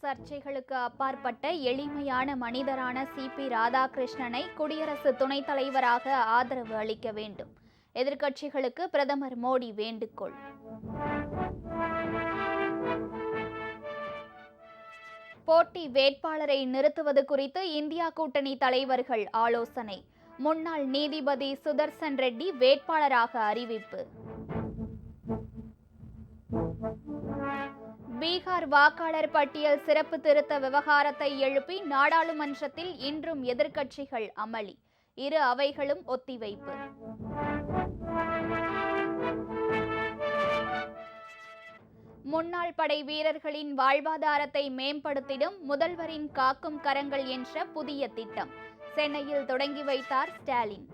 சர்ச்சைகளுக்கு அப்பாற்பட்ட எளிமையான மனிதரான சிபி ராதாகிருஷ்ணனை குடியரசு துணைத் தலைவராக ஆதரவு அளிக்க வேண்டும். எதிர்க்கட்சிகளுக்கு பிரதமர் மோடி வேண்டுகோள். போட்டி வேட்பாளரை நிறுத்துவது குறித்து இந்தியா கூட்டணி தலைவர்கள் ஆலோசனை. முன்னாள் நீதிபதி சுதர்சன் ரெட்டி வேட்பாளராக அறிவிப்பு. பீகார் வாக்காளர் பட்டியல் சிறப்பு திருத்த விவகாரத்தை எழுப்பி நாடாளுமன்றத்தில் இன்றும் எதிர்க்கட்சிகள் அமளி. இரு அவைகளும் ஒத்திவைப்பு. முன்னாள் படை வீரர்களின் வாழ்வாதாரத்தை மேம்படுத்திடும் முதல்வரின் காக்கும் கரங்கள் என்ற புதிய திட்டம் சென்னையில் தொடங்கி வைத்தார் ஸ்டாலின்.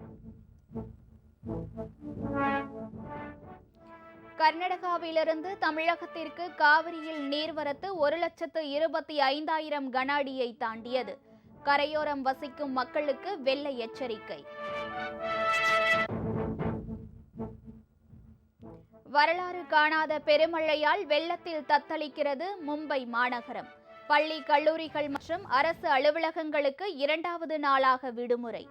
கர்நாடகாவிலிருந்து தமிழகத்திற்கு காவிரியில் நீர்வரத்து 1,25,000 கன அடியை தாண்டியது. கரையோரம் வசிக்கும் மக்களுக்கு வெள்ள எச்சரிக்கை. வரலாறு காணாத பெருமழையால் வெள்ளத்தில் தத்தளிக்கிறது மும்பை மாநகரம். பள்ளி, கல்லூரிகள் மற்றும் அரசு அலுவலகங்களுக்கு 2வது நாளாக விடுமுறை.